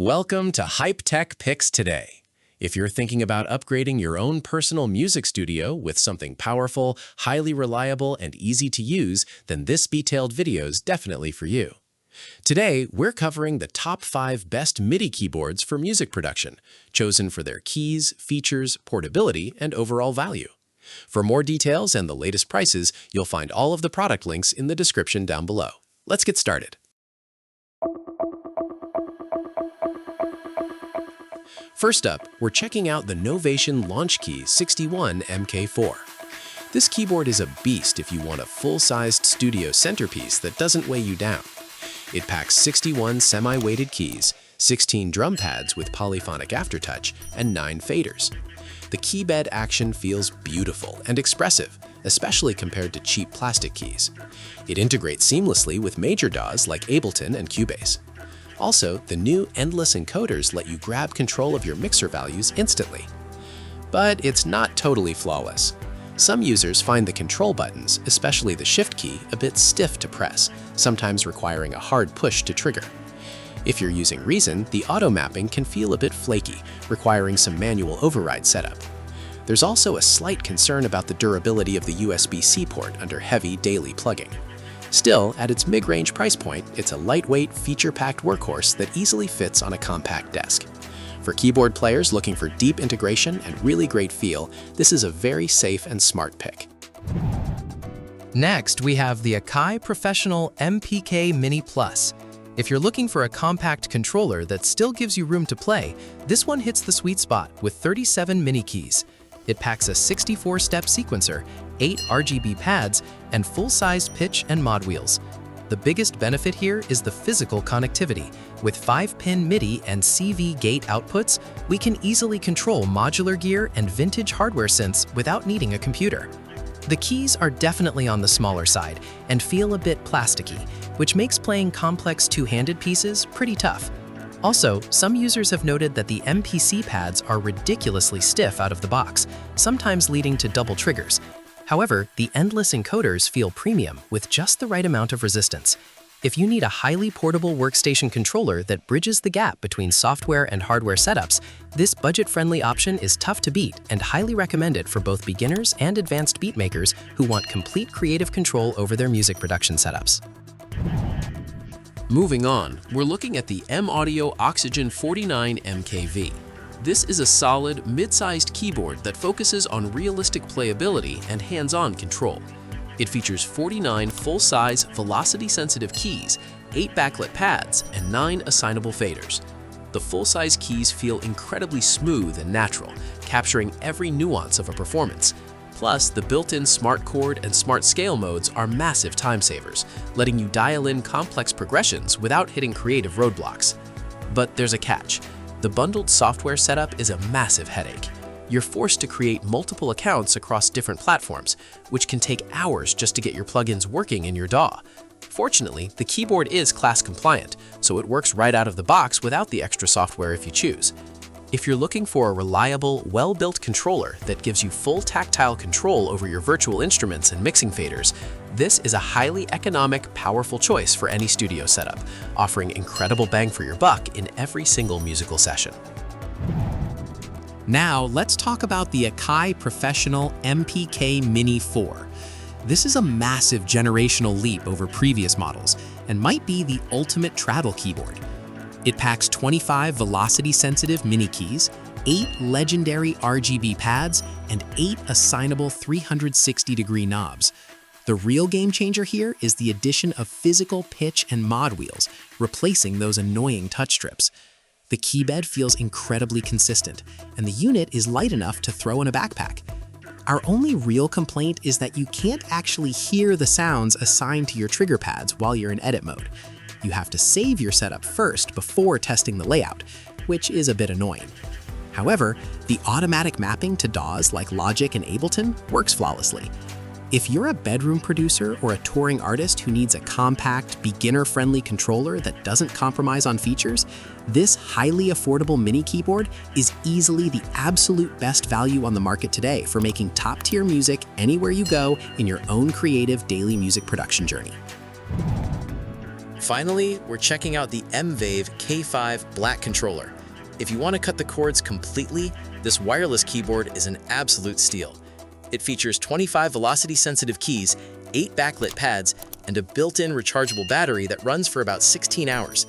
Welcome to Hype Tech Picks Today. If you're thinking about upgrading your own personal music studio with something powerful, highly reliable, and easy to use, then this detailed video is definitely for you. Today, we're covering the top 5 best MIDI keyboards for music production, chosen for their keys, features, portability, and overall value. For more details and the latest prices, you'll find all of the product links in the description down below. Let's get started. First up, we're checking out the Novation Launchkey MK4. This keyboard is a beast if you want a full-sized studio centerpiece that doesn't weigh you down. It packs 61 semi-weighted keys, 16 drum pads with polyphonic aftertouch, and 9 faders. The keybed action feels beautiful and expressive, especially compared to cheap plastic keys. It integrates seamlessly with major DAWs like Ableton and Cubase. Also, the new endless encoders let you grab control of your mixer values instantly. But it's not totally flawless. Some users find the control buttons, especially the shift key, a bit stiff to press, sometimes requiring a hard push to trigger. If you're using Reason, the auto mapping can feel a bit flaky, requiring some manual override setup. There's also a slight concern about the durability of the USB-C port under heavy daily plugging. Still, at its mid-range price point, it's a lightweight, feature-packed workhorse that easily fits on a compact desk. For keyboard players looking for deep integration and really great feel, this is a very safe and smart pick. Next, we have the Akai Professional MPK Mini Plus. If you're looking for a compact controller that still gives you room to play, this one hits the sweet spot with 37 mini keys. It packs a 64-step sequencer, 8 RGB pads, and full-sized pitch and mod wheels. The biggest benefit here is the physical connectivity. With 5-pin MIDI and CV gate outputs, we can easily control modular gear and vintage hardware synths without needing a computer. The keys are definitely on the smaller side and feel a bit plasticky, which makes playing complex two-handed pieces pretty tough. Also, some users have noted that the MPC pads are ridiculously stiff out of the box, sometimes leading to double triggers. However, the endless encoders feel premium with just the right amount of resistance. If you need a highly portable workstation controller that bridges the gap between software and hardware setups, this budget-friendly option is tough to beat and highly recommended for both beginners and advanced beatmakers who want complete creative control over their music production setups. Moving on, we're looking at the M-Audio Oxygen 49 MKV. This is a solid, mid-sized keyboard that focuses on realistic playability and hands-on control. It features 49 full-size, velocity-sensitive keys, 8 backlit pads, and 9 assignable faders. The full-size keys feel incredibly smooth and natural, capturing every nuance of a performance. Plus, the built-in smart chord and smart scale modes are massive time savers, letting you dial in complex progressions without hitting creative roadblocks. But there's a catch. The bundled software setup is a massive headache. You're forced to create multiple accounts across different platforms, which can take hours just to get your plugins working in your DAW. Fortunately, the keyboard is class compliant, so it works right out of the box without the extra software if you choose. If you're looking for a reliable, well-built controller that gives you full tactile control over your virtual instruments and mixing faders, this is a highly economic, powerful choice for any studio setup, offering incredible bang for your buck in every single musical session. Now, let's talk about the Akai Professional MPK Mini 4. This is a massive generational leap over previous models and might be the ultimate travel keyboard. It packs 25 velocity-sensitive mini keys, 8 legendary RGB pads, and 8 assignable 360-degree knobs. The real game changer here is the addition of physical pitch and mod wheels, replacing those annoying touch strips. The keybed feels incredibly consistent, and the unit is light enough to throw in a backpack. Our only real complaint is that you can't actually hear the sounds assigned to your trigger pads while you're in edit mode. You have to save your setup first before testing the layout, which is a bit annoying. However, the automatic mapping to DAWs like Logic and Ableton works flawlessly. If you're a bedroom producer or a touring artist who needs a compact, beginner-friendly controller that doesn't compromise on features, this highly affordable mini keyboard is easily the absolute best value on the market today for making top-tier music anywhere you go in your own creative daily music production journey. Finally, we're checking out the MK4 black controller. If you want to cut the cords completely, this wireless keyboard is an absolute steal. It features 25 velocity-sensitive keys, 8 backlit pads, and a built-in rechargeable battery that runs for about 16 hours.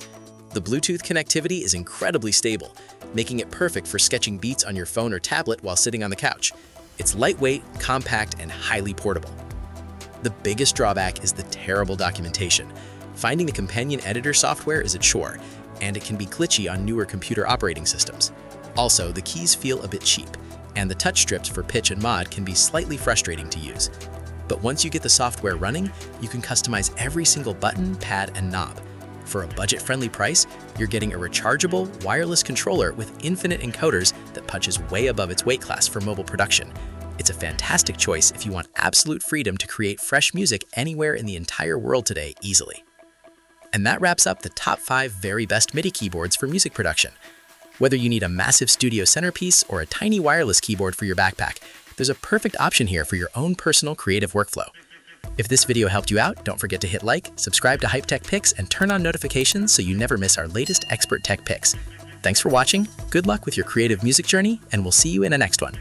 The Bluetooth connectivity is incredibly stable, making it perfect for sketching beats on your phone or tablet while sitting on the couch. It's lightweight, compact, and highly portable. The biggest drawback is the terrible documentation. Finding the companion editor software is a chore, and it can be glitchy on newer computer operating systems. Also, the keys feel a bit cheap, and the touch strips for pitch and mod can be slightly frustrating to use. But once you get the software running, you can customize every single button, pad, and knob. For a budget-friendly price, you're getting a rechargeable, wireless controller with infinite encoders that punches way above its weight class for mobile production. It's a fantastic choice if you want absolute freedom to create fresh music anywhere in the entire world today easily. And that wraps up the top 5 very best MIDI keyboards for music production. Whether you need a massive studio centerpiece or a tiny wireless keyboard for your backpack, there's a perfect option here for your own personal creative workflow. If this video helped you out, don't forget to hit like, subscribe to Hype Tech Picks, and turn on notifications so you never miss our latest expert tech picks. Thanks for watching, good luck with your creative music journey, and we'll see you in the next one.